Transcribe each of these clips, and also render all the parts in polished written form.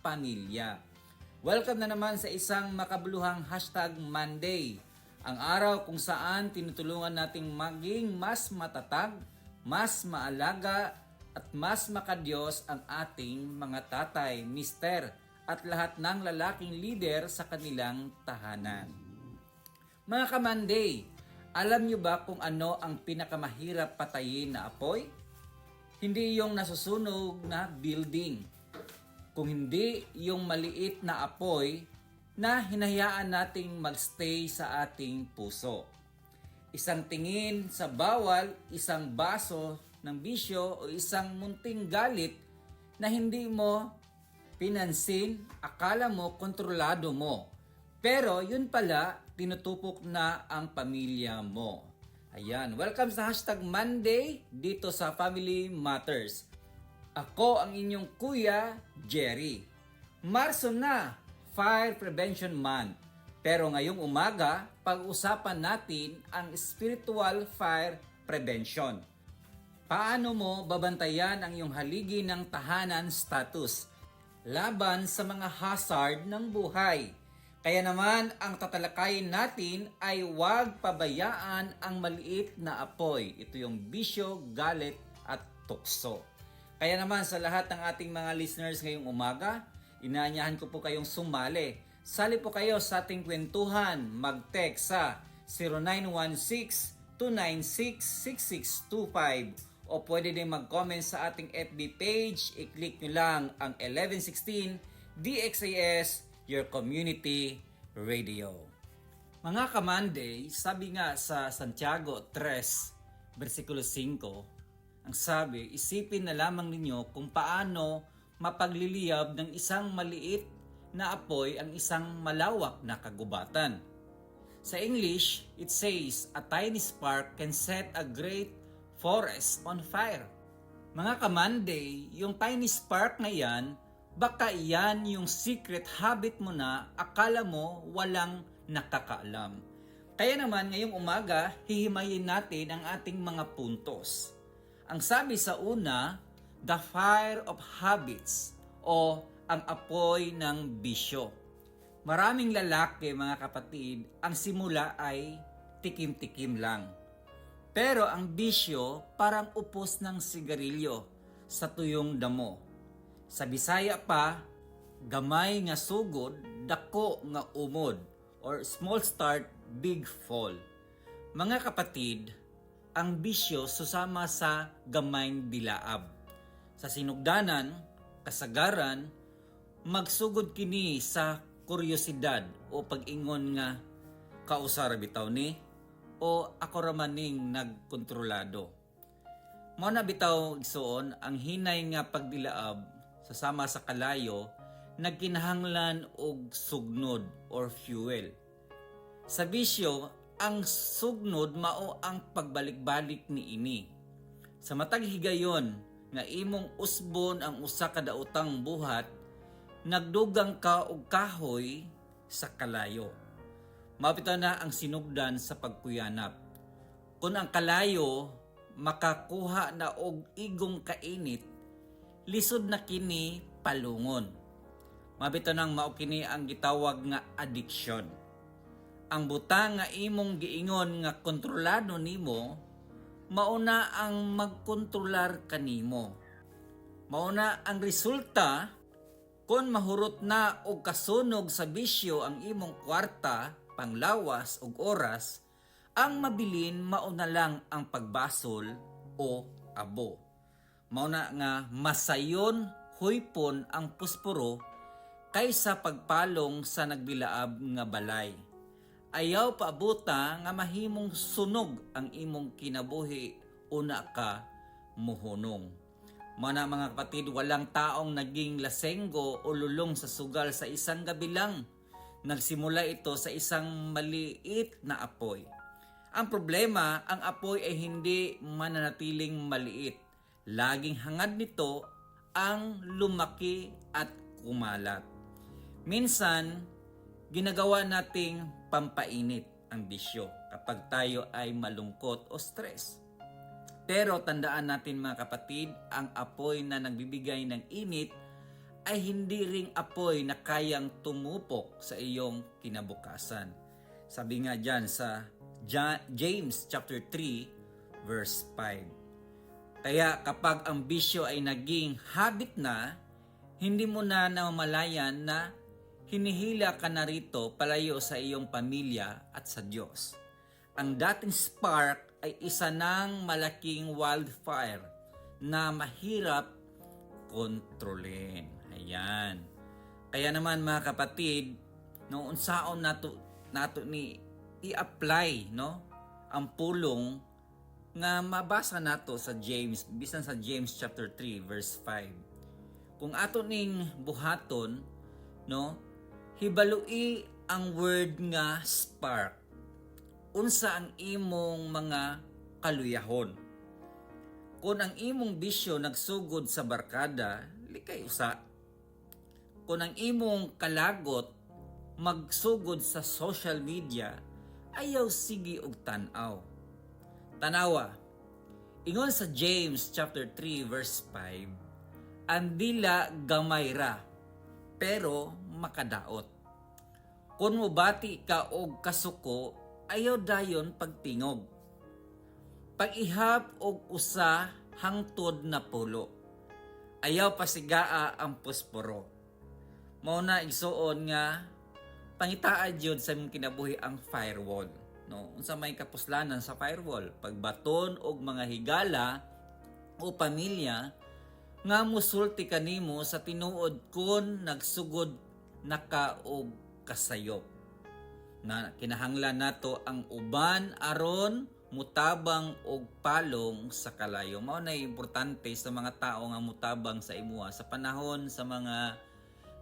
pamilya. Welcome na naman sa isang makabuluhang #Monday. Ang araw kung saan tinutulungan nating maging mas matatag, mas maalaga at mas makadiyos ang ating mga tatay, mister at lahat ng lalaking leader sa kanilang tahanan. Mga ka-Monday, alam nyo ba kung ano ang pinakamahirap patayin na apoy? Hindi yung nasusunog na building, kung hindi yung maliit na apoy na hinahayaan nating magstay sa ating puso. Isang tingin sa bawal, isang baso ng bisyo o isang munting galit na hindi mo pinansin, akala mo kontrolado mo. Pero yun pala, tinutupok na ang pamilya mo. Ayan, welcome sa #Monday dito sa Family Matters. Ako ang inyong Kuya Jerry. Marso na, Fire Prevention Month. Pero ngayong umaga, pag-usapan natin ang spiritual fire prevention. Paano mo babantayan ang iyong haligi ng tahanan status laban sa mga hazard ng buhay? Kaya naman, ang tatalakayin natin ay huwag pabayaan ang maliit na apoy. Ito yung bisyo, galit at tukso. Kaya naman sa lahat ng ating mga listeners ngayong umaga, inaanyahan ko po kayong sumali. Sali po kayo sa ating kwentuhan. Mag-text sa 0916-296-6625 o pwede din mag-comment sa ating FB page. I-click nyo lang ang 1116 DXAS, your community radio. Mga ka-Monday, sabi nga sa Santiago 3, versikulo 5, ang sabi, isipin na lamang ninyo kung paano mapagliliyab ng isang maliit na apoy ang isang malawak na kagubatan. Sa English, it says, a tiny spark can set a great forest on fire. Mga ka-Monday, yung tiny spark na yan, baka iyan yung secret habit mo na akala mo walang nakakaalam. Kaya naman ngayong umaga, hihimayin natin ang ating mga puntos. Ang sabi sa una, the fire of habits o ang apoy ng bisyo. Maraming lalaki, mga kapatid, ang simula ay tikim-tikim lang. Pero ang bisyo parang upos ng sigarilyo sa tuyong damo. Sa Bisaya pa, gamay nga sugod, dako nga umod, or small start, big fall. Mga kapatid, ang bisyo susama sa gamayng bilaab. Sa sinugdanan, kasagaran, magsugod kini sa kuryosidad o pag-ingon nga kausara bitaw ni o ako ramaning nagkontrolado. Mao na bitaw igsoon ang hinay nga pagdilaab sasama sa kalayo, nagkinahanglan og sugnod or fuel. Sa bisyo, ang sugnod mao ang pagbalik-balik ni ini. Sa matag higayon nga imong usbon ang usa ka daotang buhat, nagdugang ka og kahoy sa kalayo. Mapita na ang sinugdan sa pagkuyanap. Kung ang kalayo makakuha na og igong kainit, lisod na kini palungon. Mabito nang mao kini ang gitawag nga addiction. Ang butang nga imong giingon nga kontrolado nimo, mauna ang magkontrolar kanimo. Mauna ang resulta kung mahurot na og kasunog sa bisyo ang imong kwarta, panglawas og oras, ang mabilin mauna lang ang pagbasol o abo. Mauna nga masayon huypon ang pusporo kaysa pagpalong sa nagbilaab nga balay. Ayaw paabuta nga mahimong sunog ang imong kinabuhi una ka muhunong. Mana mga kapatid, walang taong naging lasenggo o lulong sa sugal sa isang gabi lang. Nagsimula ito sa isang maliit na apoy. Ang problema, ang apoy ay hindi mananatiling maliit. Laging hangad nito ang lumaki at kumalat. Minsan, ginagawa nating pampainit ang bisyo kapag tayo ay malungkot o stress. Pero tandaan natin mga kapatid, ang apoy na nagbibigay ng init ay hindi ring apoy na kayang tumupok sa iyong kinabukasan. Sabi nga dyan sa James chapter 3 verse 5. Kaya kapag ang bisyo ay naging habit na, hindi mo na namamalayan na hinihila ka na rito palayo sa iyong pamilya at sa Diyos. Ang dating spark ay isa ng malaking wildfire na mahirap kontrolin. Ayan. Kaya naman mga kapatid, noong unsaon nato ni i-apply ang pulong nga mabasa nato sa James, bisan sa James chapter 3 verse 5. Kung ato ning buhaton, hibalui ang word nga spark. Unsa ang imong mga kaluyahon? Kung ang imong bisyo nagsugod sa barkada, likay usa. Kung ang imong kalagot magsugod sa social media, ayaw sige og tan-aw. Tanawa, ingon sa James chapter 3 verse 5, ang dila gamay ra, pero makadaot. Kung mobati ka og kasuko, ayaw dayon pagtingog. Pag-ihap og usa hangtod na pulo, ayaw pasigaa ang posporo. Mao na igsuon nga pangitaa jud sa imong kinabuhi ang firewall. Unsa may kapuslanan sa firewall? Pagbaton og mga higala o pamilya nga musulti kanimo sa tinuod kun nagsugod naka og kasayop. Na kinahanglan nato ang uban aron mutabang og palong sa kalayo. Mao na importante sa mga tao nga mutabang sa imuha sa panahon sa mga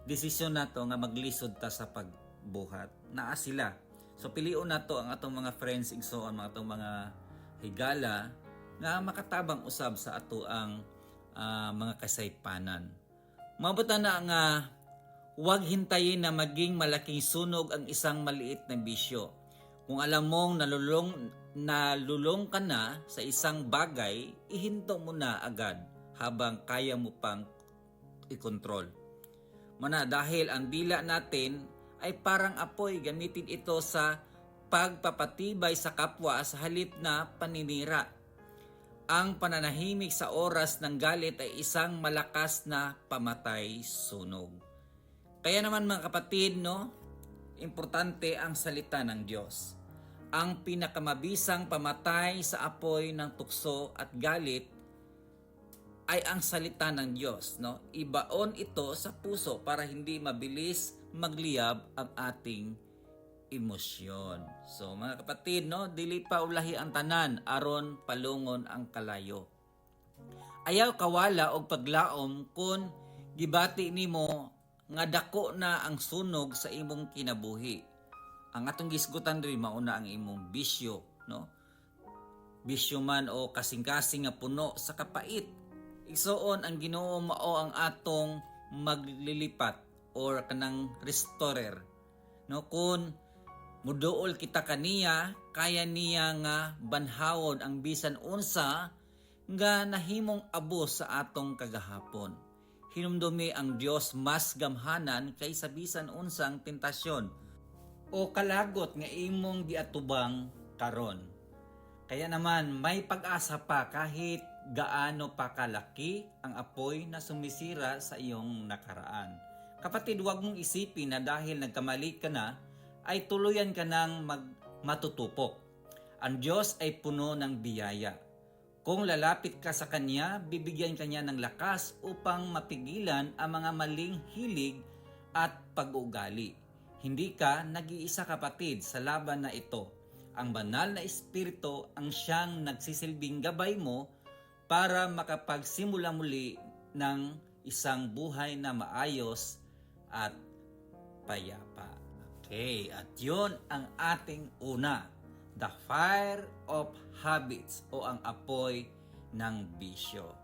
desisyon nato nga maglisod ta sa pagbuhat. Naa sila. So pilion nato ang atong mga friends igsoon, mga atong mga higala nga makatabang usab sa ato ang mga kasaypanan. Mabuta na nga huwag hintayin na maging malaking sunog ang isang maliit na bisyo. Kung alam mong nalulong ka na sa isang bagay, ihinto mo na agad habang kaya mo pang i-control. Dahil ang dila natin ay parang apoy, gamitin ito sa pagpapatibay sa kapwa sa halip na paninira. Ang pananahimik sa oras ng galit ay isang malakas na pamatay sunog. Kaya naman mga kapatid, importante ang salita ng Diyos. Ang pinakamabisang pamatay sa apoy ng tukso at galit ay ang salita ng Diyos. Ibaon ito sa puso para hindi mabilis magliyab ang ating emosyon. So mga kapatid, dili pa ulahi ang tanan aron palungon ang kalayo. Ayaw kawala og paglaom kun gibati nimo nga dako na ang sunog sa imong kinabuhi. Ang atong gisgutan diri mauna ang imong bisyo, bisyo man o kasing-kasing nga puno sa kapait. Igsoon ang Ginoo mao ang atong maglilipat or kanang restorer. Kun muduol kita kaniya, kaya niya nga banhawon ang bisan unsa nga nahimong abo sa atong kagahapon. Hinumdumi ang Dios mas gamhanan kaysa bisan unsang tentasyon o kalagot nga imong giatubang karon. Kaya naman may pag-asa pa kahit gaano pa kalaki ang apoy na sumisira sa iyong nakaraan. Kapatid, huwag mong isipin na dahil nagkamali ka na ay tuluyan ka nang matutupok. Ang Diyos ay puno ng biyaya. Kung lalapit ka sa Kanya, bibigyan Kanya ng lakas upang mapigilan ang mga maling hilig at pag-uugali. Hindi ka nag-iisa kapatid sa laban na ito. Ang banal na Espiritu ang siyang nagsisilbing gabay mo para makapagsimula muli ng isang buhay na maayos at payapa. Okay, at yun ang ating una. The fire of habits o ang apoy ng bisyo.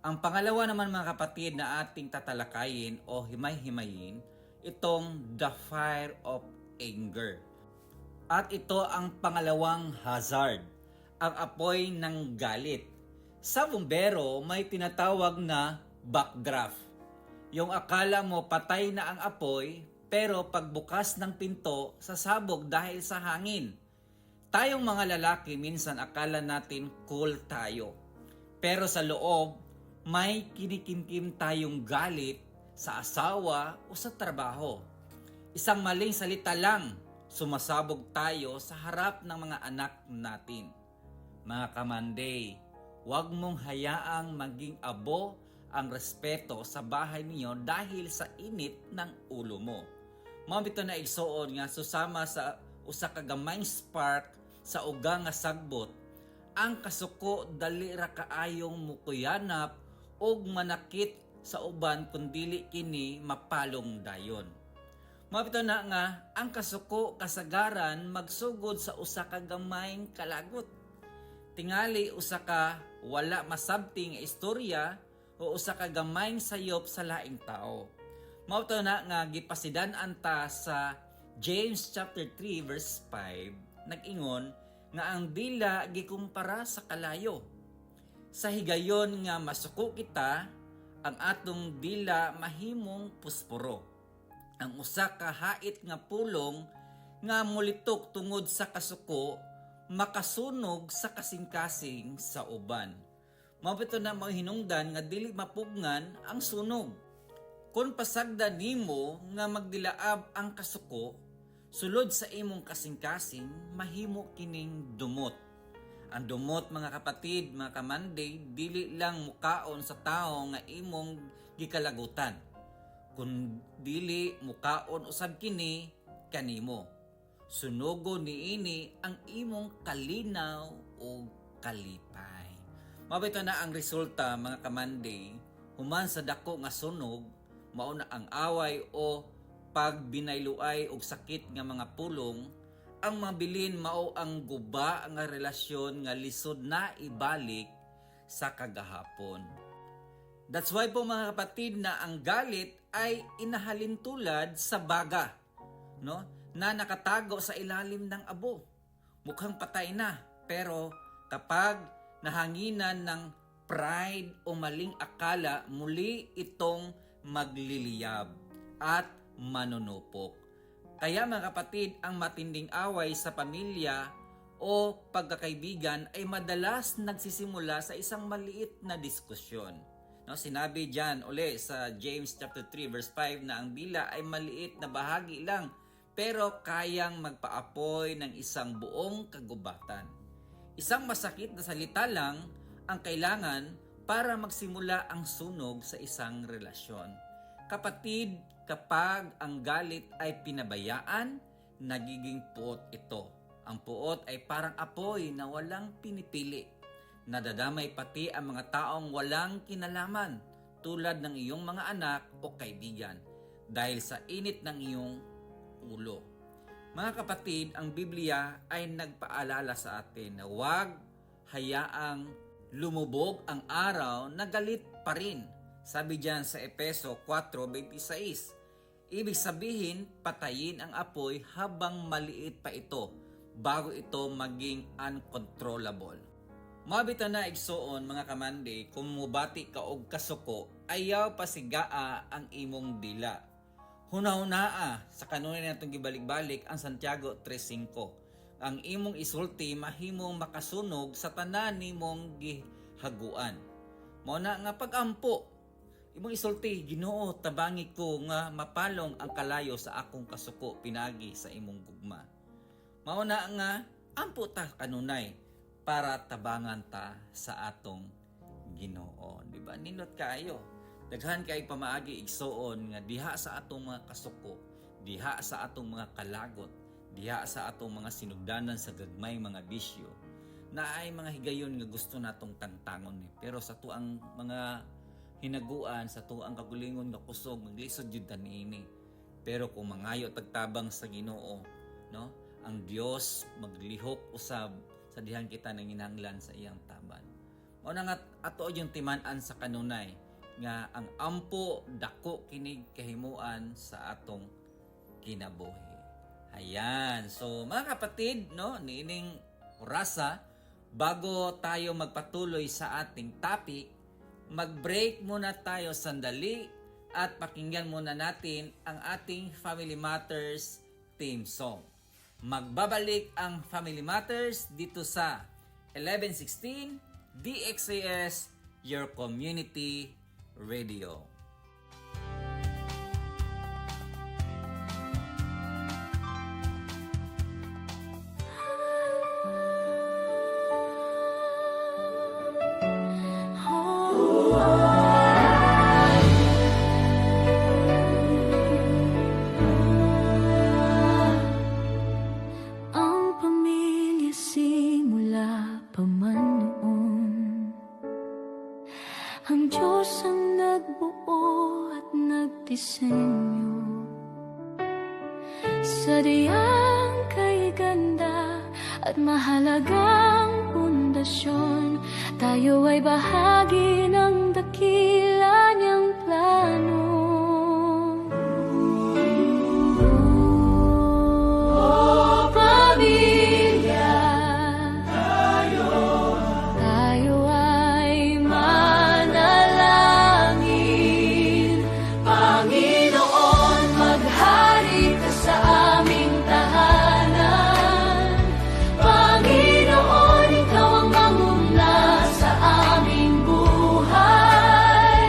Ang pangalawa naman mga kapatid na ating tatalakayin o himay-himayin, itong the fire of anger. At ito ang pangalawang hazard, ang apoy ng galit. Sa bumbero may tinatawag na backdraft. Yung akala mo patay na ang apoy, pero pagbukas ng pinto, sasabog dahil sa hangin. Tayong mga lalaki, minsan akala natin cool tayo. Pero sa loob, may kinikimkim tayong galit sa asawa o sa trabaho. Isang maling salita lang, sumasabog tayo sa harap ng mga anak natin. Mga kamanday, huwag mong hayaang maging abo ang respeto sa bahay ninyo dahil sa init ng ulo mo. Mabito na igsoon nga susama sa usa ka gamayng spark sa uga nga sagbot, ang kasuko dali ra kaayong mukuyanap og manakit sa uban kundili kini mapalong dayon. Mabito na nga ang kasuko kasagaran magsugod sa usa ka gamayng kalagot. Tingali usa ka wala masabting istorya o usa ka gamayng sayop sa laing tao. Mao na nga gipasidan-an ta sa James chapter 3 verse 5 nag-ingon nga ang dila gikumpara sa kalayo. Sa higayon nga masuko kita, ang atong dila mahimong pusporo. Ang usa ka hait nga pulong nga mulitok tungod sa kasuko makasunog sa kasing-kasing sa uban. Mabito na mahinungdan nga dili mapugngan ang sunog. Kung pasagda nimo nga magdilaab ang kasuko, sulod sa imong kasing-kasing, mahimo kining dumot. Ang dumot mga kapatid, mga kamanday, dili lang mukaon sa tao nga imong gikalagutan. Kung dili mukaon usab kini kanimo. Sunugo niini ang imong kalinaw o kalipay. Mabito na ang resulta mga kamanday, human sa dako nga sunog, mao na ang away o pagbinayluay og sakit nga mga pulong, ang mabilin mao ang guba nga relasyon nga lisod na ibalik sa kagahapon. That's why po mga kapatid na ang galit ay inahalin tulad sa baga, no? Na nakatago sa ilalim ng abo. Mukhang patay na, pero kapag nahanginan ng pride o maling akala, muli itong magliliyab at manunupok. Kaya mga kapatid, ang matinding away sa pamilya o pagkakaibigan ay madalas nagsisimula sa isang maliit na diskusyon. No, sinabi diyan uli sa James chapter 3 verse 5 na ang dila ay maliit na bahagi lang pero kayang magpaapoy ng isang buong kagubatan. Isang masakit na salita lang ang kailangan para magsimula ang sunog sa isang relasyon. Kapatid, kapag ang galit ay pinabayaan, nagiging puot ito. Ang puot ay parang apoy na walang pinipili. Nadadamay pati ang mga taong walang kinalaman tulad ng iyong mga anak o kaibigan dahil sa init ng iyong ulo. Mga kapatid, ang Biblia ay nagpaalala sa atin na huwag hayaang lumubog ang araw na galit pa rin. Sabi diyan sa Efeso 4:26. Ibig sabihin, patayin ang apoy habang maliit pa ito bago ito maging uncontrollable. Mabita na igsoon mga kamande, kung mubati ka og kasuko, ayaw pasigaa ang imong dila. Hunahunaa sa kanunay natong gibalik-balik ang Santiago 3:5. Ang imong isulti mahimong makasunog sa tanan nimong gihaguan. Mao na nga pag-ampo. Imong isulti, Ginoo, tabangi ko nga mapalong ang kalayo sa akong kasuko pinagi sa imong gugma. Mao na nga ampo ta kanunay para tabangan ta sa atong Ginoo. Di ba? Nindot kayo. Daghan kay pamaagi igsoon nga diha sa atong mga kasuko, diha sa atong mga kalagot, diha sa atong mga sinugdanan sa gagmay mga bisyo, na ay mga higayon nga gusto natong tangtangon ni. Pero sa tuang mga hinaguan, sa tuang kagulingon nga kusog, maglisod jud ta niini. Pero kung mangayo tagtabang sa Ginoo, no? Ang Dios maglihok usab sa dihan kita nang hinanglan sa iyang taban. Mao na nga ato yung timan-an sa kanunay nga ang ampo dako kinig kahimuan sa atong kinabuhi. Ayan. So mga kapatid, no, niining orasa, bago tayo magpatuloy sa ating topic, mag-break muna tayo sandali at pakinggan muna natin ang ating Family Matters theme song. Magbabalik ang Family Matters dito sa 1116 DXAS, your community radio. Ang Diyos ang nagbuo at nagdisenyo. Sadyang kay ganda at mahalagang pundasyon, tayo ay bahagi ng dakila niyang plano. Oh, pamilya, tayo ay manalangin. Panginoon, maghari ka sa aming tahanan. Panginoon, ikaw ang manguna sa aming buhay.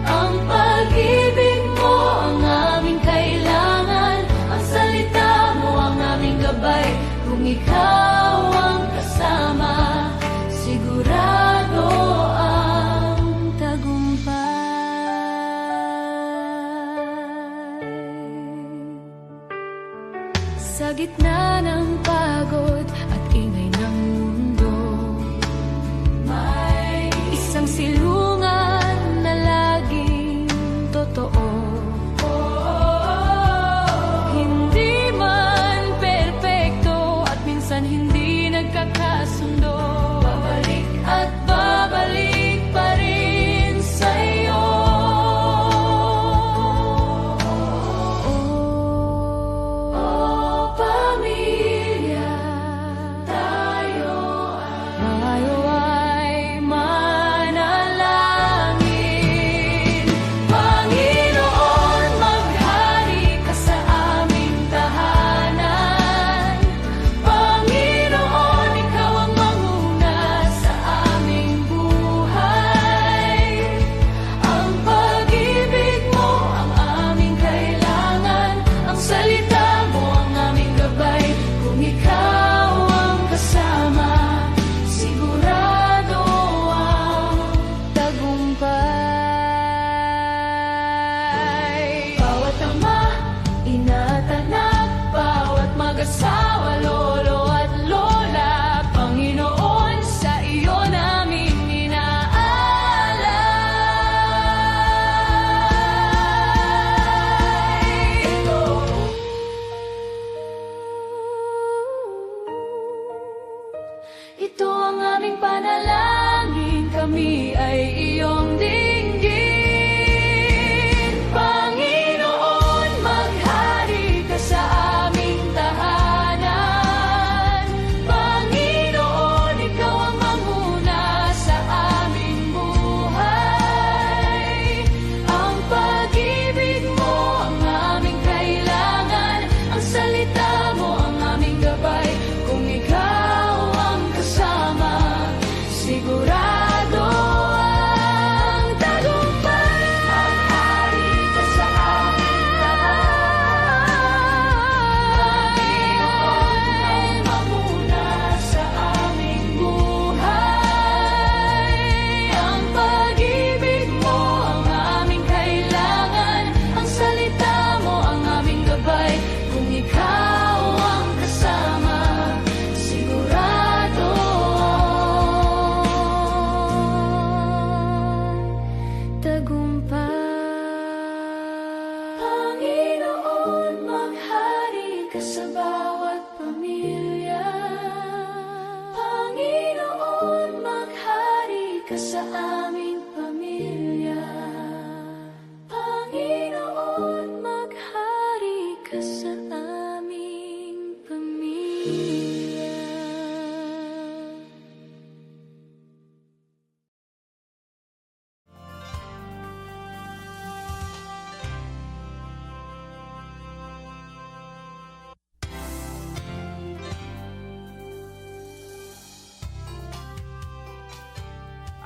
Ang pag-ibig mo ang aming kailangan, ang salita mo ang aming gabay. Kung ikaw ang kasama, sigurado ang tagumpay. Sa gitna ng pagod at ingay ng mundo, may isang silungan na laging totoo. Hindi man perpekto at minsan hindi nagkakasundo, babalik at babalik pa rin sa'yo. Oh, pamilya, tayo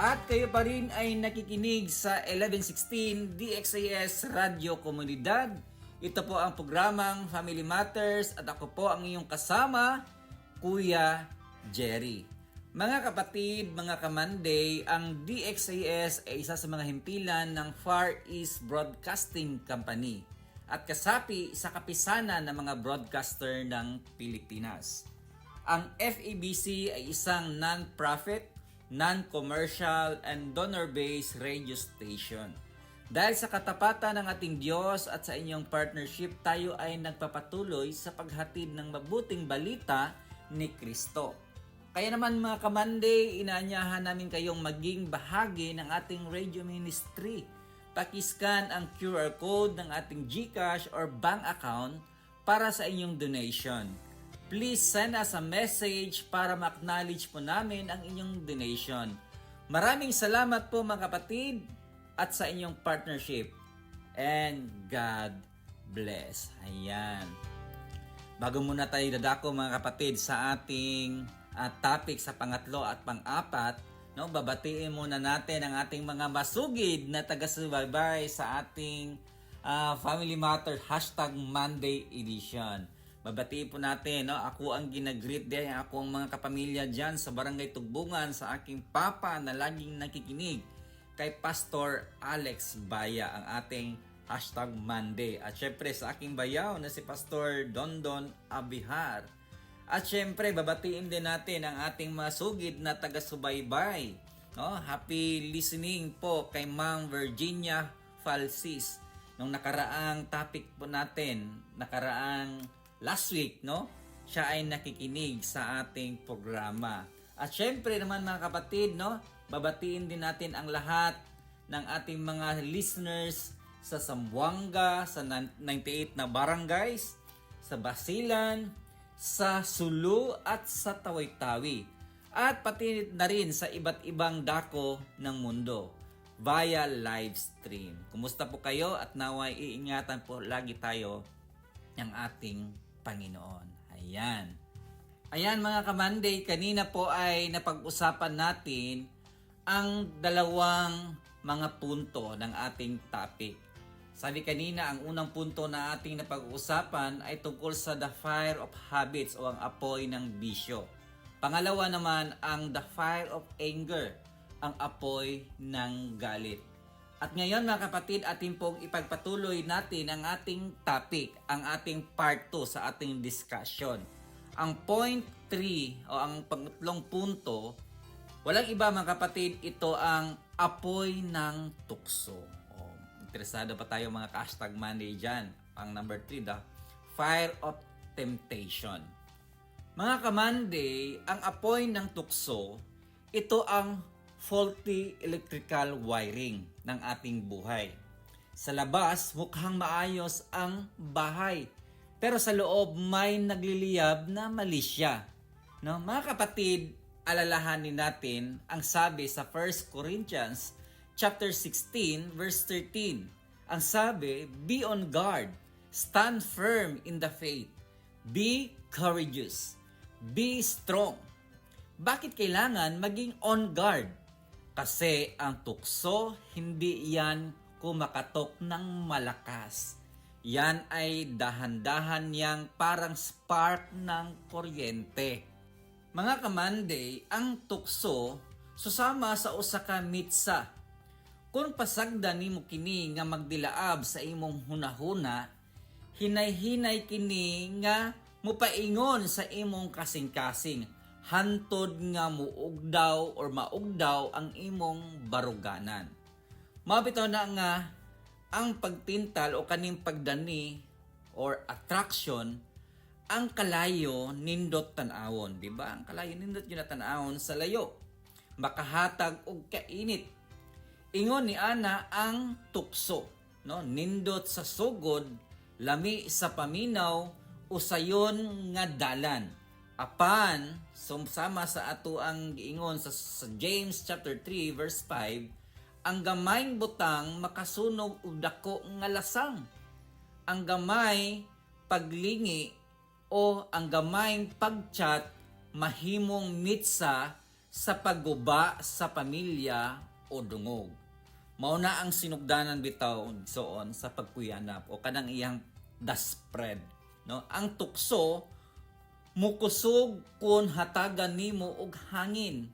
At kayo pa rin ay nakikinig sa 1116 DXAS Radio Komunidad. Ito po ang programang Family Matters at ako po ang iyong kasama, Kuya Jerry. Mga kapatid, mga kamanday, ang DXAS ay isa sa mga himpilan ng Far East Broadcasting Company at kasapi sa kapisanan ng mga broadcaster ng Pilipinas. Ang FEBC ay isang non-profit, non-commercial, and donor-based radio station. Dahil sa katapatan ng ating Diyos at sa inyong partnership, tayo ay nagpapatuloy sa paghatid ng mabuting balita ni Kristo. Kaya naman mga kamanday, inaanyahan namin kayong maging bahagi ng ating radio ministry. Pakiscan ang QR code ng ating GCash or bank account para sa inyong donation. Please send us a message para ma-acknowledge po namin ang inyong donation. Maraming salamat po mga kapatid at sa inyong partnership. And God bless. Ayan. Bago muna tayo dadako mga kapatid sa ating topic sa pangatlo at pang-apat, no, babatiin muna natin ang ating mga masugid na taga-subaybay sa ating Family Matter #Monday Edition. Babatiin po natin, no? Ako ang ginagreet din, ako ang mga kapamilya dyan sa Barangay Tugbungan, sa aking papa na laging nakikinig, kay Pastor Alex Baya, ang ating #Monday. At syempre sa aking bayaw na si Pastor Dondon Abihar. At syempre babatiin din natin ang ating mga sugid na taga-subaybay. No? Happy listening po kay Ma'am Virginia Falsis. Nung nakaraang topic po natin, last week, no? Siya ay nakikinig sa ating programa. At syempre naman mga kapatid, no? Babatiin din natin ang lahat ng ating mga listeners sa Zamboanga, sa 98 na barangays, sa Basilan, sa Sulu at sa Tawi-Tawi. At pati na rin sa iba't ibang dako ng mundo via live stream. Kumusta po kayo at naway iingatan po lagi tayo ng ating Panginoon. Ayan. Ayan mga kamanday, kanina po ay napag-usapan natin ang dalawang mga punto ng ating topic. Sabi kanina, ang unang punto na ating napag-uusapan ay tungkol sa the fire of habits o ang apoy ng bisyo. Pangalawa naman, ang the fire of anger, ang apoy ng galit. At ngayon mga kapatid, atin pong ipagpatuloy natin ang ating topic, ang ating part 2 sa ating discussion. Ang point 3 o ang pangatlong punto, walang iba mga kapatid, ito ang apoy ng tukso. Interesado pa tayo mga #Monday dyan. Ang number 3, the fire of temptation. Mga kamanday, ang apoy ng tukso, ito ang faulty electrical wiring ng ating buhay. Sa labas, mukhang maayos ang bahay. Pero sa loob, may nagliliyab na mali siya. No? Mga kapatid, alalahanin natin ang sabi sa 1 Corinthians chapter 16, verse 13. Ang sabi, be on guard, stand firm in the faith, be courageous, be strong. Bakit kailangan maging on guard? Kasi ang tukso, hindi yan kumakatok ng malakas. Yan ay dahan-dahan niyang parang spark ng kuryente. Mga kamanday, ang tukso susama sa usa ka mitsa. Kung pasagda nimo kini nga magdilaab sa imong hunahuna, hinay-hinay kini nga mupaingon sa imong kasing-kasing, hantod nga muugdaw or maugdaw ang imong baruganan. Mabitaw na nga ang pagtintal o kaning pagdani or attraction, ang kalayo nindot tan-awon, di ba? Ang kalayo nindot yun na tan-awon sa layo, makahatag og kainit. Ingon ni ana ang tukso, no? Nindot sa sugod, lami sa paminaw, usayon nga dalan. Apan, sumsama sa ato ang giingon sa James chapter 3 verse 5, ang gamayng butang makasunog og dako nga lasang. Ang gamay paglingi o ang gamayng pagchat mahimong mitsa sa pagguba sa pamilya o dungog. Mao na ang sinugdanan bitaw soon sa pagkuyanap o kanang iyang daspread, no? Ang tukso mukusog kun hatagan nimo og hangin.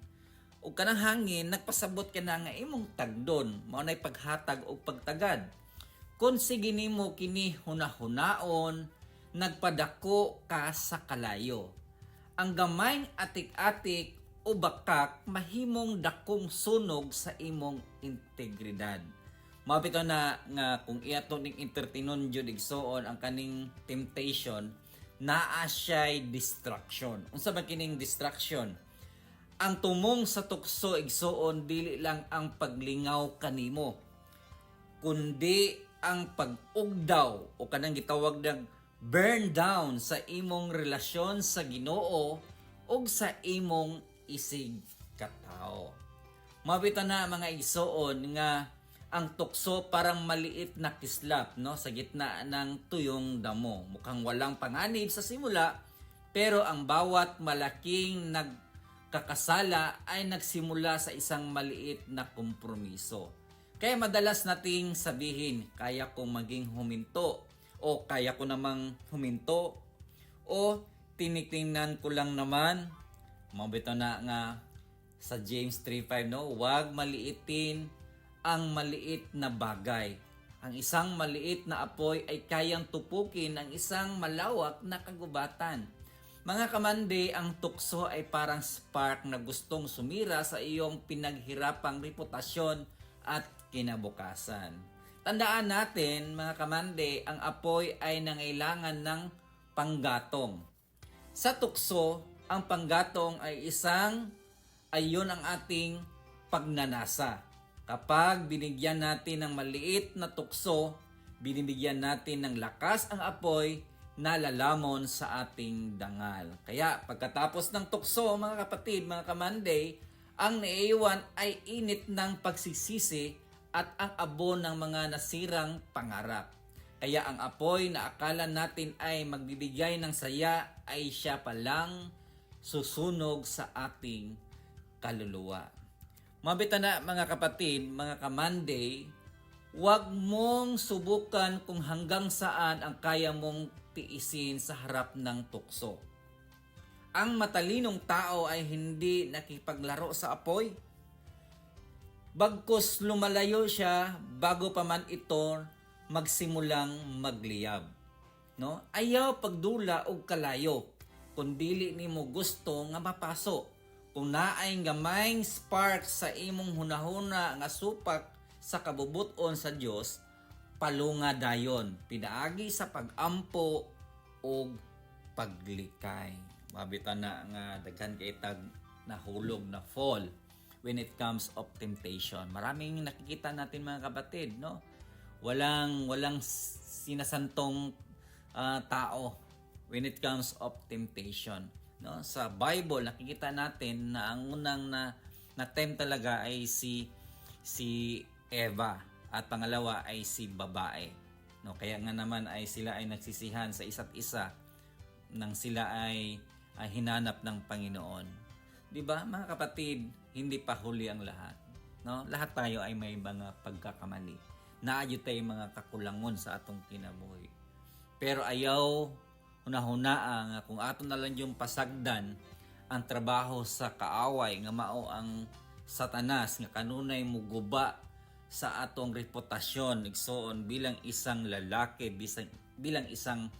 Og kanang hangin nagpasabot ka na nga imong tagdon, mao nay paghatag og pagtagad. Kun sige nimo kini hunahunaon, nagpadako ka sa kalayo. Ang gamayng atik-atik o bakak mahimong dakong sunog sa imong integridad. Mabito na nga kung iyato ning entertainon jud igsoon ang kaning temptation, naa siya'y distraction. Unsa ba kining distraction? Ang tumong sa tukso igsoon dili lang ang paglingaw kanimo, kundi ang pag-ugdaw o kanang gitawag ng burn down sa imong relasyon sa Ginoo o sa imong isig katao. Mabito na mga igsoon nga ang tukso parang maliit na kislap, no, sa gitna ng tuyong damo. Mukhang walang panganib sa simula, pero ang bawat malaking nagkakasala ay nagsimula sa isang maliit na kompromiso. Kaya madalas nating sabihin, kaya kong maging huminto, o kaya ko namang huminto, o tinitingnan ko lang naman. Mabito na nga sa James 3:5, no, huwag maliitin ang maliit na bagay. Ang isang maliit na apoy ay kayang tupukin ang isang malawak na kagubatan. Mga kamande, ang tukso ay parang spark na gustong sumira sa iyong pinaghirapang reputasyon at kinabukasan. Tandaan natin, mga kamande, ang apoy ay nangailangan ng panggatong. Sa tukso, ang panggatong ay yun ang ating pagnanasa. Kapag binigyan natin ng maliit na tukso, binibigyan natin ng lakas ang apoy na lalamon sa ating dangal. Kaya pagkatapos ng tukso, mga kapatid, mga kamande, ang naiiwan ay init ng pagsisisi at ang abo ng mga nasirang pangarap. Kaya ang apoy na akala natin ay magbibigay ng saya ay siya palang susunog sa ating kaluluwa. Mabita na mga kapatid, mga kamande, huwag mong subukan kung hanggang saan ang kaya mong tiisin sa harap ng tukso. Ang matalinong tao ay hindi nakipaglaro sa apoy. Bagkus lumalayo siya bago pa man ito magsimulang magliyab. No? Ayaw pagdula og kalayo, kung dili nimo gusto nga mapaso. Kung naay gamayng spark sa imong hunahuna nga supak sa kabubuton sa Dios, palunga dayon, pinaagi sa pagampo o paglikay. Mabitan na nga daghan kay tag nahulog na fall when it comes of temptation. Maraming nakikita natin mga kapatid, no? Walang sinasantong tao when it comes of temptation, no? Sa Bible nakikita natin na ang unang na tempt talaga ay si Eva at pangalawa ay si babae, no? Kaya nga naman ay sila ay nagsisihan sa isa't isa nang sila ay hinanap ng Panginoon. 'Di ba mga kapatid, hindi pa huli ang lahat, no? Lahat tayo ay may mga pagkakamali. Naayo tayo mga kakulangon sa atong kinabuhi. Pero ayaw hunahunaa nga kung ato na lang yung pasagdan ang trabaho sa kaaway nga mao ang Satanas nga kanunay muguba sa atong reputasyon igsoon bilang isang lalaki, bilang isang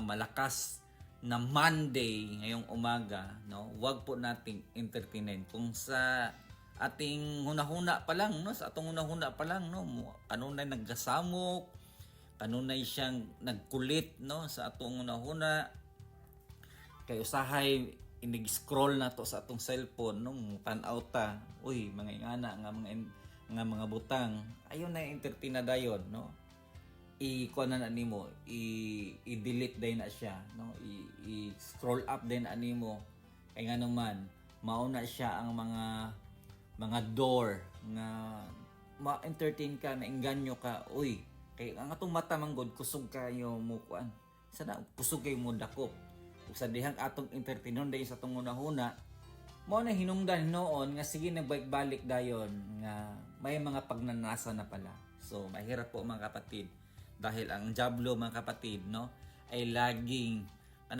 malakas na Monday ngayong umaga, no? Huwag po nating entertainin kung sa ating hunahuna pa lang, no? Sa atong hunahuna pa lang, no? Kanunay naggasamok, kanunay siyang nagkulit, no? Sa atong hunahuna kay usahay inig-scroll na to sa atong cellphone, no? Tan-aw ta, uy, mga ingana nga mga butang, ayon na entertain na dayon, no? I-kuha na nimo, i-delete din na siya, no? I-scroll up din na nimo. Kaya nga naman, mauna siya ang mga door nga ma-entertain ka, na-inganyo ka, uy, kay ang atong mata manggod kusog kayo mo kuan. Sana pusog kayo mo dakop. ug sa dihang atong entertainon dayon sa atong hunahuna, mo na hinungdan noon nga sige nagbalik-balik dayon nga may mga pagnanasa na pala. So mahirap po mga kapatid dahil ang Diablo mga kapatid no ay laging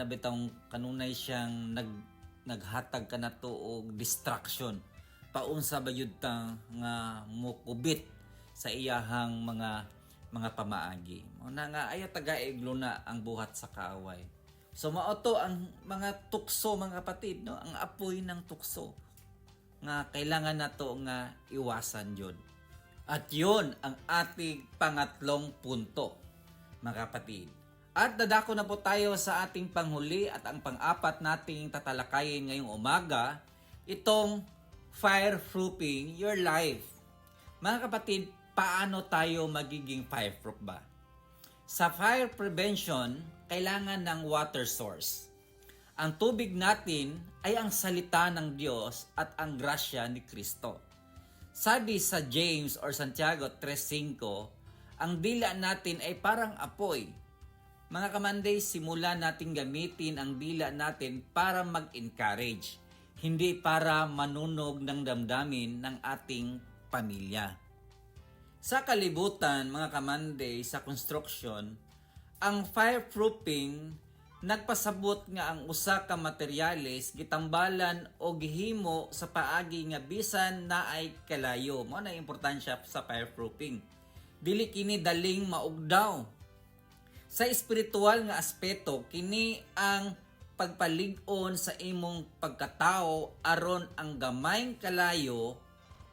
bitang kanunay siyang naghatag kanato og distraction paunsa ba yud ta nga mukubit sa iyahang mga pamaagi. Mo na nga ayo taga-iglo na ang buhat sa kaaway. So mao to ang mga tukso mga kapatid no, ang apoy ng tukso nga kailangan nato nga iwasan jud. At yun ang ating pangatlong punto mga kapatid. At dadako na po tayo sa ating panghuli at ang pang-apat nating tatalakayin ngayong umaga, itong fireproofing your life. Mga kapatid, paano tayo magiging fireproof ba? Sa fire prevention, kailangan ng water source. Ang tubig natin ay ang salita ng Diyos at ang grasya ni Kristo. Sabi sa James or Santiago 3:5, ang dila natin ay parang apoy. Mga kamanday, simulan natin gamitin ang dila natin para mag-encourage, hindi para manunog ng damdamin ng ating pamilya. Sa kalibutan, mga kamanday, sa construction, ang fireproofing nagpasabot nga ang usa ka materyales gitambalan o gihimo sa paagi nga bisan na ay kalayo. Mao na importansya sa fireproofing. Dili kini daling maugdaw. Sa espiritual nga aspeto, kini ang pagpalig-on sa imong pagkatao aron ang gamayng kalayo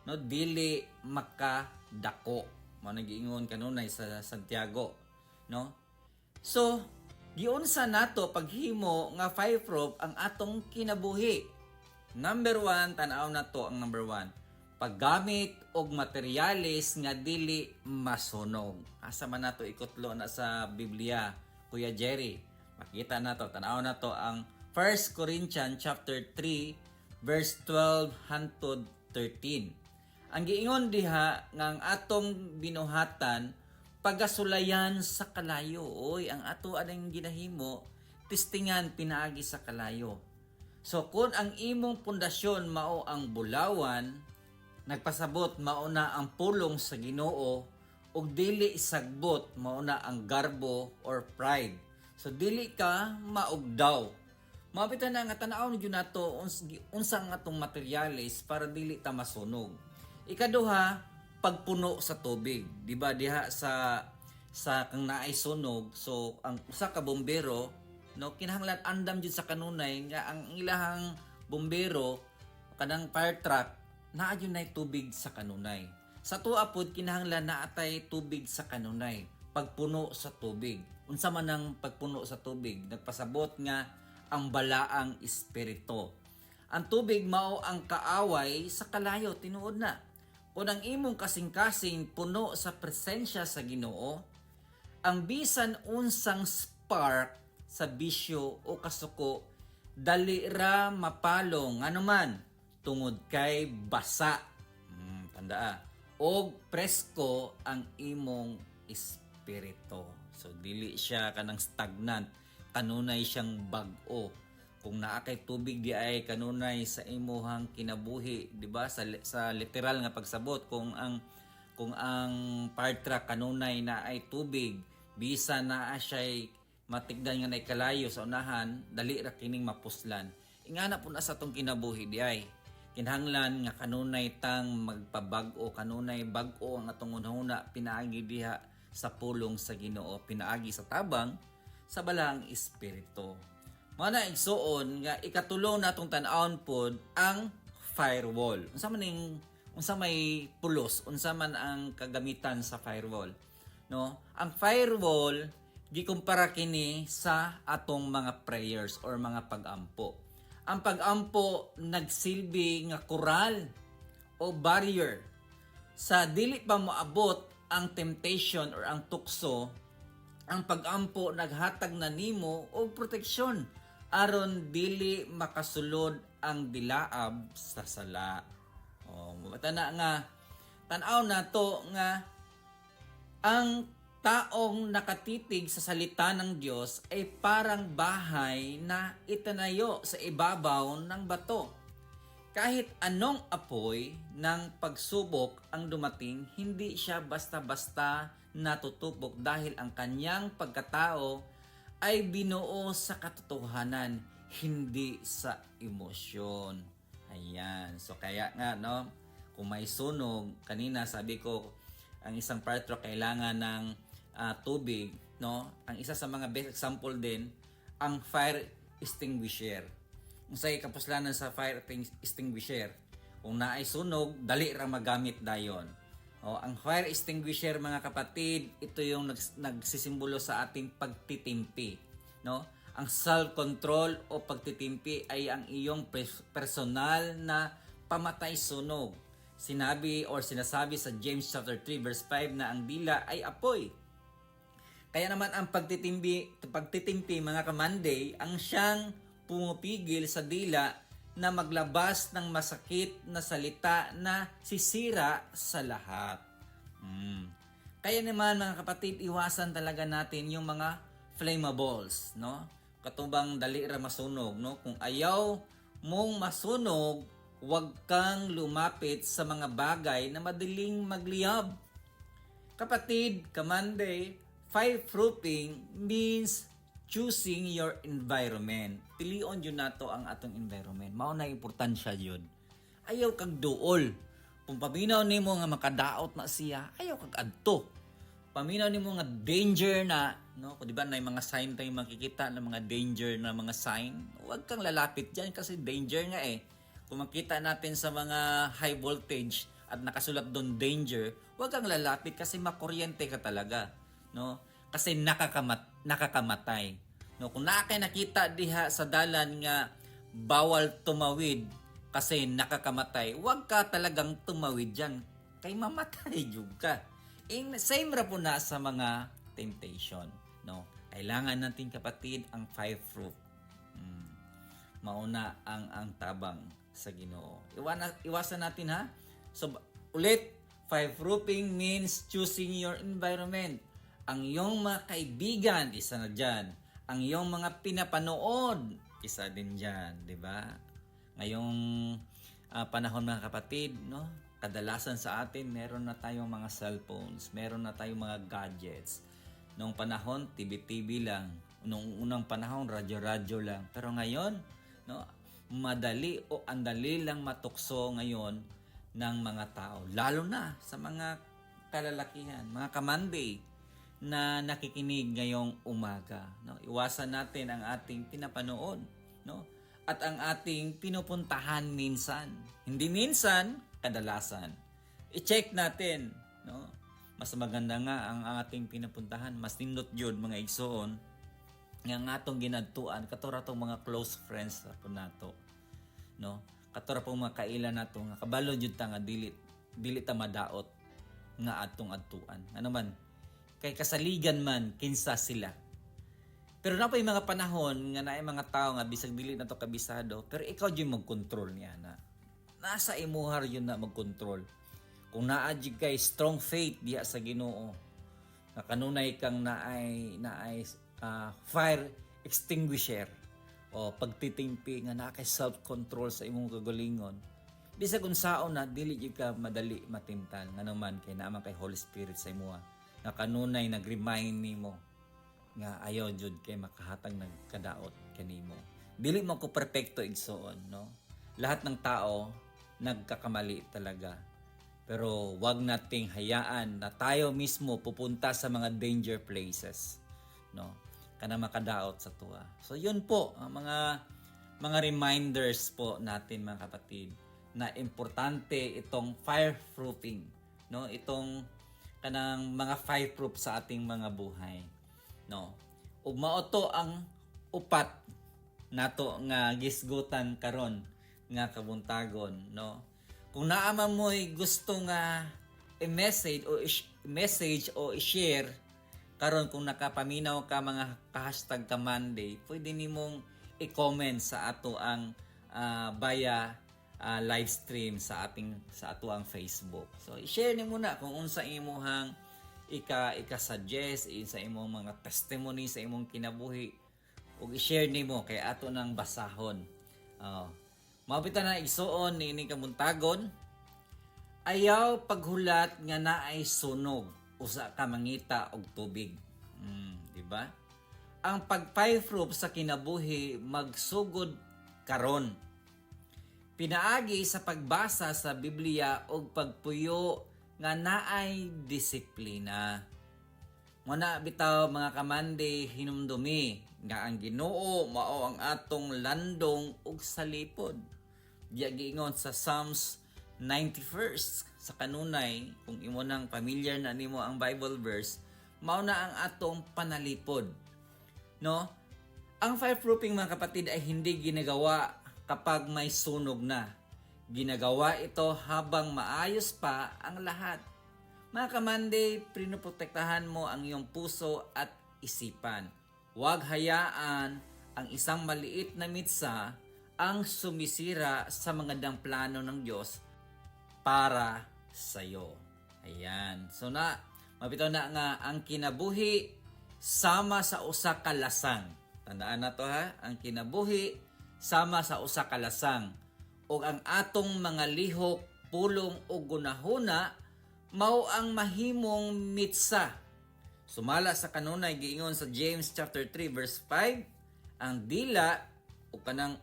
no dili makadako. Mao na giingon kanunay sa Santiago, no? So, giunsa nato paghimo nga fireproof ang atong kinabuhi. Number 1, tan-aw nato ang number 1. Paggamit og materyales nga dili masunog. Asa man nato ikutlo na sa Biblia, Kuya Jerry. Makita nato, tan-aw nato ang 1 Corinthians chapter 3 verse 12 hangtod 13. Ang giingon diha nga ang atong binuhatan pagasulayan sa kalayo. Oy, ang ato anang ginahimo, testingan pinaagi sa kalayo. So kung ang imong pundasyon mao ang bulawan, nagpasabot mao na ang pulong sa Ginoo ug dili isagbot mao na ang garbo or pride. So dili ka maugdaw. Mabitan na nga tanaw ni nato unsa nga atong materyales para dili ta masunog. Ikaduha, pagpuno sa tubig. Di ba diha sa kang naay sunog, so ang usa ka bombero no kinahanglan andam jud sa kanunay nga ang ilahang bombero kanang fire truck naa jud nay tubig sa kanunay. Sa tuwa pod kinahanglan naatay tubig sa kanunay, pagpuno sa tubig. Unsa man ang pagpuno sa tubig? Nagpasabot nga ang balaang espiritu. Ang tubig mao ang kaaway sa kalayo, tinuod na. Kung ang imong kasing-kasing puno sa presensya sa Ginoo, ang bisan unsang spark sa bisyo o kasuko dali ra mapalong anuman tungod kay basa. Tandaa. Og presko ang imong espiritu. So dili siya kanang stagnant, kanunay siyang bag-o. Kung naa kay tubig di ay kanunay sa imuhang kinabuhi, di ba? Sa literal nga pagsabot, kung ang fire truck kanunay na ay tubig, bisa na siya'y matigdan nga nay kalayo sa unahan, dali ra kining mapuslan. Ingana po na sa tong kinabuhi di ay kinahanglan nga kanunay tang magpabag-o, kanunay bag-o ang atong unahuna pinaagi diha sa pulong sa Ginoo, pinaagi sa tabang sa balaang espiritu. Mana igsuon nga ikatulo natong tan-awon pod ang firewall. Unsa may pulos, unsa man ang kagamitan sa firewall, no? Ang firewall gikumpara kini sa atong mga prayers or mga pag-ampo. Ang pag-ampo nagsilbi nga koral o barrier sa dili pa moabot ang temptation or ang tukso. Ang pag-ampo naghatag na nimo og proteksyon aron dili makasulod ang dilaab sa sala. Matana nga tan-aw nato nga ang taong nakatitig sa salita ng Diyos ay parang bahay na itinayo sa ibabaw ng bato. Kahit anong apoy ng pagsubok ang dumating, hindi siya basta-basta natutupok dahil ang kanyang pagkatao ay binuo sa katotohanan, hindi sa emosyon. Ayan. So kaya nga, no, kung may sunog, kanina sabi ko, ang isang fire truck kailangan ng tubig, no? Ang isa sa mga best example din, ang fire extinguisher. Kung sa kapuslanan sa fire extinguisher, kung naay sunog, dali ra magamit dayon. O, ang fire extinguisher, mga kapatid, ito yung nagsisimbolo sa ating pagtitimpi, no? Ang self-control o pagtitimpi ay ang iyong personal na pamatay sunog. Sinabi or sinasabi sa James chapter 3 verse 5 na ang dila ay apoy. Kaya naman ang pagtitimpi mga kamanday, ang siyang pumupigil sa dila na maglabas ng masakit na salita na sisira sa lahat. Kaya naman mga kapatid, iwasan talaga natin yung mga flammables, no? Katubang dali ra masunog, no? Kung ayaw mong masunog, huwag kang lumapit sa mga bagay na madaling magliyab. Kapatid, kamanday, fireproofing means choosing your environment. Pilion yun nato ang atong environment. Mao na importansya yun. Ayaw kag duol. Kung paminaw nimo nga makadaot na siya, ayaw kag adto. Paminaw nimo nga danger na, no? Kung di ba na mga sign tayo makikita ng mga danger na mga sign, huwag kang lalapit diyan kasi danger nga eh. Kung makita natin sa mga high voltage at nakasulat doon danger, huwag kang lalapit kasi makuryente ka talaga, no? Kasi nakakamatay. No, kung kay nakita diha sa dalan nga bawal tumawid kasi nakakamatay, huwag ka talagang tumawid diyan. Kay mamatay jud ka. Same ra po na sa mga temptation, no? Kailangan natin kapatid ang fireproof. Mauna ang tabang sa Ginoo. Iwasan natin ha. So ulit, fireproofing means choosing your environment. Ang iyong mga kaibigan, isa na dyan. Ang iyong mga pinapanood, isa din dyan, di ba? Ngayong panahon mga kapatid, no? Kadalasan sa atin, meron na tayong mga cellphones, meron na tayong mga gadgets. Noong panahon, TV-TV lang. Noong unang panahon, radyo-radyo lang. Pero ngayon, no? Madali o andali lang matukso ngayon ng mga tao. Lalo na sa mga kalalakihan, mga kamanday, na nakikinig ngayong umaga, no? Iwasan natin ang ating pinapanood, no? At ang ating pinupuntahan minsan. Hindi minsan, kadalasan. I-check natin, no? Mas maganda nga ang ating pinapuntahan, mas nindot jud mga igsoon nga atong ginadtuan katura tong mga close friends po nato, no? Katura pong mga kailan nato nga kabalo jud ta nga dili ta madaot nga atong adtuan. Ano man kay kasaligan man kinsa sila. Pero na pa yung mga panahon nga naay mga tao nga bisag dili na to kabisado, pero ikaw jud mag-control niya na. Nasa imuhar yun na mag-control. Kung naa jud kay strong faith diha sa Ginoo, na kanunay kang naay fire extinguisher o pagtitimpi nga naa kay self-control sa imong kagalingon. Bisag unsaon na dili jud ka madali matimtal nga naman kay naa kay Holy Spirit sa imuha. Na kanunay nag-remind nimo nga ayaw jud kay makahatag ng kadaot kanimo. Dili man ko perpekto igsoon, no? Lahat ng tao nagkakamali talaga. Pero wag nating hayaan na tayo mismo pupunta sa mga danger places, no? Kana makadaot sa tuwa. So yun po ang mga reminders po natin mga kapatid na importante itong fireproofing, no? Itong kanang mga fireproof sa ating mga buhay, no? Ug mao to ang upat nato nga gisgutan karon nga kabuntagon, no? Kung naa man mo'y gusto nga i-message o i-share karon, kung nakapaminaw ka mga hashtag ka Monday, pwede nimong i-comment sa ato ang via live stream sa ato ang Facebook. So i-share ni muna kung unsa imuhang ika-suggest sa imong mga testimony sa imong kinabuhi ug i-share nimo kay ato nang basahon. Mabitan na igsuon ni kamuntagon, ayaw paghulat nga naay sunog usa ka mangita og tubig. Di ba? Ang pag-fireproof sa kinabuhi magsugod karon. Pinaagi sa pagbasa sa Biblia og pagpuyo nga naay disiplina. Muna bitaw mga kamande, hinumdumi nga ang Ginoo mao ang atong landong ug salipod. Diya giingon sa Psalms 91st sa kanunay, kung imo nang familiar na nimo ang Bible verse, mao na ang atong panalipod. No? Ang fireproofing mga kapatid ay hindi ginagawa kapag may sunog na. Ginagawa ito habang maayos pa ang lahat. Mga kamande, pinoprotektahan mo ang iyong puso at isipan. Huwag hayaan ang isang maliit na mitsa ang sumisira sa mga plano ng Diyos para sa iyo. Ayan. So mabitaw na nga ang kinabuhi sama sa usa ka lasang. Tandaan na to ha, ang kinabuhi sama sa usa ka lasang. O ang atong mga lihok, pulong o gunahuna mao ang mahimong mitsa. Sumala sa kanunay giingon sa James chapter 3 verse 5, ang dila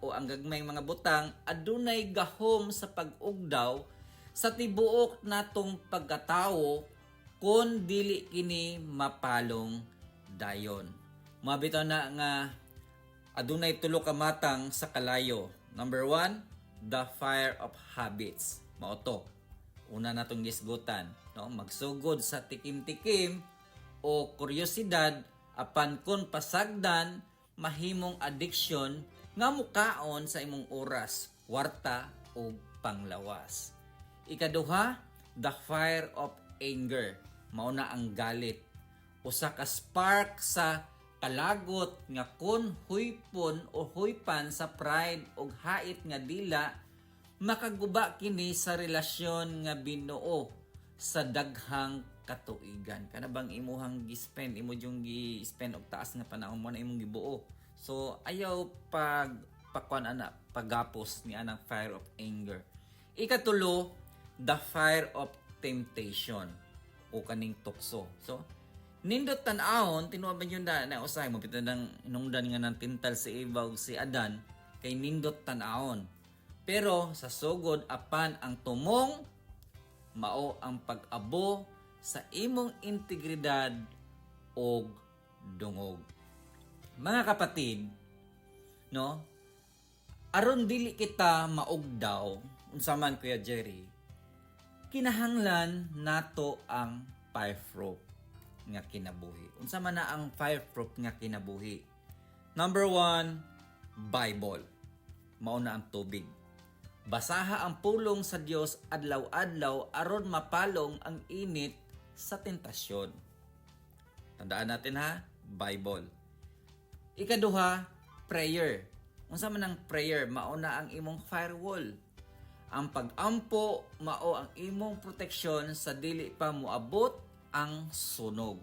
o ang gagmay mga butang adunay gahom sa pag-ugdaw sa tibuok natong pagkatawo kun dili kini mapalong dayon. Mabitaw na nga adunay tulo ka matang sa kalayo. Number 1, the fire of habits. Mao to. Una natong gisgutan, no? Magsugod sa tikim-tikim o kuryosidad apan kun pasagdan mahimong addiction nga mukaon sa imong oras, kwarta o panglawas. Ikaduha, the fire of anger. Mao na ang galit. Usa ka spark sa kalagot nga kun huypon o huypan sa pride o hait nga dila makaguba kini sa relasyon nga binuo sa daghang katuigan. Kana bang imuhang gi-spend, imo yung gi-spend og taas nga panahon mo na imong gibuo. So ayaw pagapos ni anang fire of anger. Ikatulo, the fire of temptation o kaning tukso. So nindot tan-ahon tinuoban yun na usahay mo pito nang inungdan nga ng tintal si Eva ug si Adan kay nindot tan-ahon. Pero sa sugod apan ang tumong mao ang pag-abo sa imong integridad og dungog. Mga kapatid, no? Aron dili kita maugdaw, unsa man Kuya Jerry, kinahanglan nato ang fireproof nga kinabuhi. Unsa man na ang fireproof nga kinabuhi? Number 1, Bible. Mao na ang tubig. Basaha ang pulong sa Dios adlaw-adlaw aron mapalong ang init sa tentasyon. Tandaan natin ha, Bible. Ikaduha, prayer. Unsa man ang prayer? Mao na ang imong firewall. Ang pag-ampo mao ang imong proteksyon sa dili pa moabot ang sunog.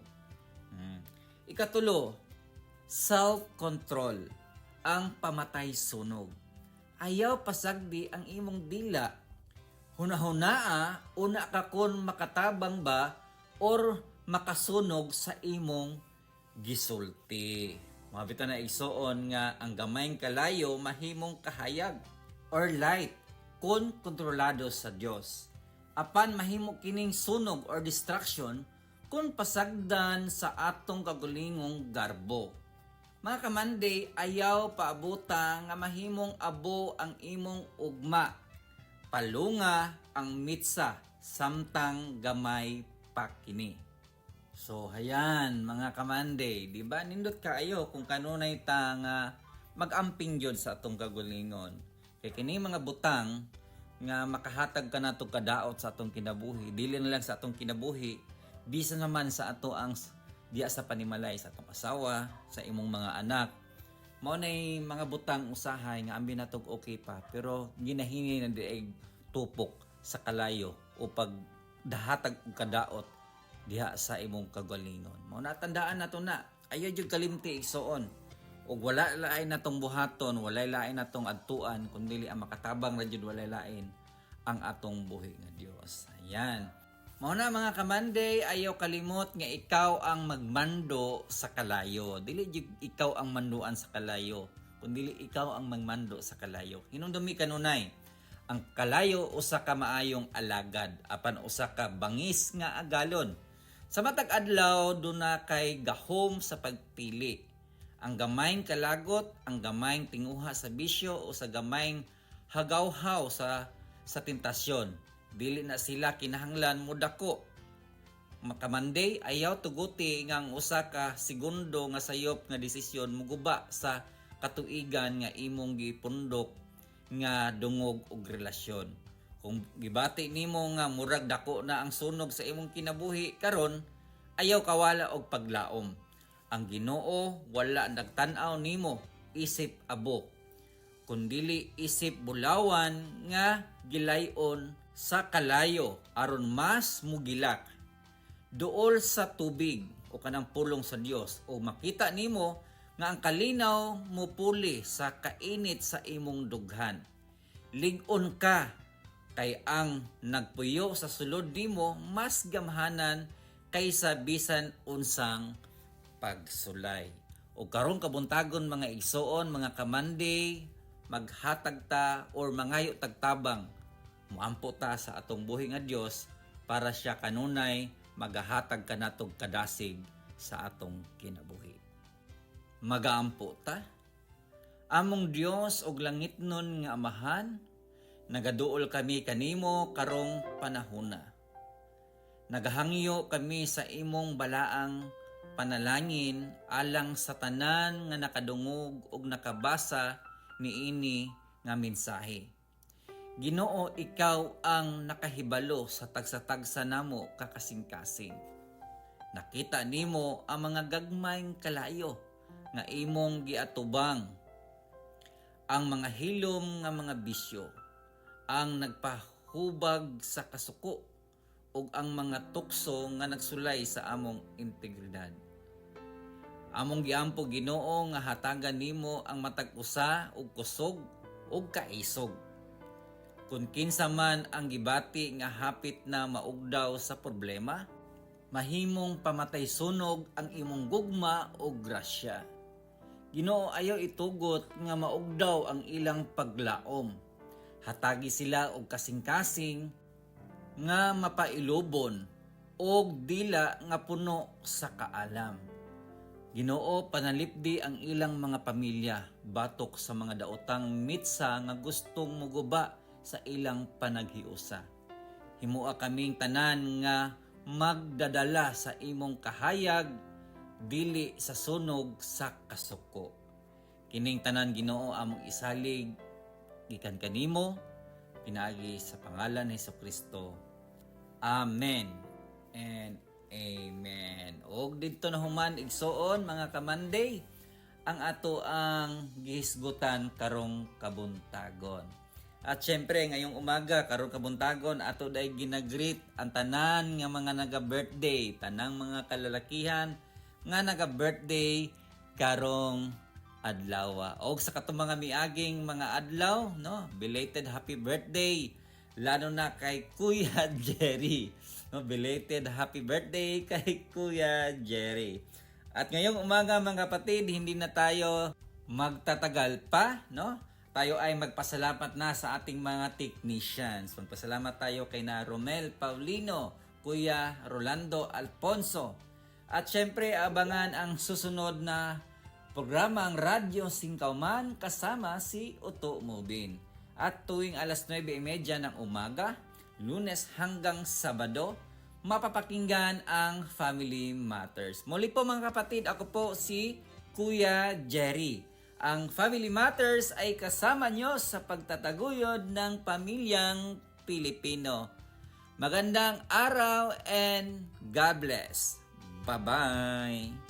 Ikatulo, self-control, ang pamatay sunog. Ayaw pasagdi ang imong dila. Hunahunaa, una ka kun makatabang ba or makasunog sa imong gisulti. Mabita na igsuon nga ang gamayng kalayo mahimong kahayag or light kun kontrolado sa Dios. Apan mahimo kining sunog or distraction kung pasagdan sa atong kagulingong garbo. Mga kamande, ayaw paabuta nga mahimong abo ang imong ugma. Palunga ang mitsa, samtang gamay pa kini. So, hayan mga kamande, di ba? Nindot kaayo kung kanunay ta nga mag-amping jud sa atong kagulingon. Kay kini mga butang nga makahatag ka nato kadaot sa atong kinabuhi, dili na lang sa atong kinabuhi, bisa naman sa ato ang diya sa panimalay sa atong asawa, sa imong mga anak. Mao nay mga butang usahay nga ambi natog okay pa, pero ginahini na diay tupok sa kalayo o pag dahatag og kadaot diha sa imong kagalingon. Mao natandaan nato na ayo jud kalimti igsoon. Ug wala lain natong buhaton, wala lain natong adtuan kundi ang makatabang ra jud wala lain ang atong buhi nga Dios. Ayan. Mao na mga kamanday, ayaw kalimot nga ikaw ang magmando sa kalayo. Dili jud ikaw ang manduan sa kalayo, kundi ikaw ang magmando sa kalayo. Hinumdumi kanunay, ang kalayo usa ka maayong alagad, apan usa ka bangis nga agalon. Sa matag adlaw duna kay gahom sa pagpili. Ang gamayng kalagot, ang gamayng tinguha sa bisyo o sa gamayng hagawhaw sa tentasyon. Dili na sila kinahanglan mo dako. Makamanday ayaw tuguti nga ang usa ka segundo nga sayop nga desisyon muguba sa katuigan nga imong gipundok nga dungog og relasyon. Kung gibati nimo nga murag dako na ang sunog sa imong kinabuhi karon, ayaw kawala og paglaom. Ang Ginoo wala nagtan-aw nimo isip abo, kundili isip bulawan nga gilayon sa kalayo aron mas mugilak duol sa tubig o kanang pulong sa Dios, o makita nimo nga ang kalinaw mupuli sa kainit sa imong dughan. Lig-on ka kay ang nagpuyo sa sulod nimo mas gamhanan kaysa bisan unsang pagsulay. O karon kabuntagon mga igsoon, mga kamanday, maghatag ta or mangayo tagtabang, muampo ta sa atong buhi nga Dios para siya kanunay magahatag kanatog kadasig sa atong kinabuhi. Magaampo ta. Among Dios og langitnon nga Amahan, nagaduol kami kanimo karong panahona. Nagahangyo kami sa imong balaang panalangin alang sa tanan nga nakadungog ug nakabasa niini nga mensahe. Ginoo, ikaw ang nakahibalo sa tagsa-tagsa namo kakasing-kasing. Nakita nimo ang mga gagmayng kalayo nga imong giatubang, ang mga hilom nga mga bisyo, ang nagpahubag sa kasuko ug ang mga tukso nga nagsulay sa among integridad. Among giampo Ginoo nga hatagan nimo ang matag usa ug kusog ug kaisog. Kung kinsa man ang gibati nga hapit na maugdaw sa problema, mahimong pamatay sunog ang imong gugma o grasya. Ginoo, ayaw itugot nga maugdaw ang ilang paglaom. Hatagi sila og kasing-kasing nga mapailubon og dila nga puno sa kaalam. Ginoo, panalipdi ang ilang mga pamilya batok sa mga daotang mitsa nga gustong muguba sa ilang panaghiusa. Himua kaming tanan nga magdadala sa imong kahayag dili sa sunog sa kasuko. Kining tanan Ginoo among isalig gikan kanimo pinaagi sa pangalan ni Jesucristo. Amen and amen. Og didto na human igsoon mga kamanday ang ato ang gihisgutan karong kabuntagon. At syempre ngayong umaga karong kabuntagon ato day ginagreet ang tanan nga mga naga-birthday, tanang mga kalalakihan nga naga-birthday karong adlaw. Og sa katong mga miaging mga adlaw, no, belated happy birthday lalo na kay Kuya Jerry. No, belated happy birthday kay Kuya Jerry. At ngayong umaga mga kapatid, hindi na tayo magtatagal pa, no? Tayo ay magpasalamat na sa ating mga technicians. Magpasalamat tayo kay na Romel Paulino, Kuya Rolando Alfonso. At syempre, abangan ang susunod na programang Radyo Singkauman kasama si Uto Mubin. At tuwing alas 9:30 ng umaga, Lunes hanggang Sabado, mapapakinggan ang Family Matters. Muli po mga kapatid, ako po si Kuya Jerry. Ang Family Matters ay kasama nyo sa pagtataguyod ng pamilyang Pilipino. Magandang araw and God bless. Bye-bye!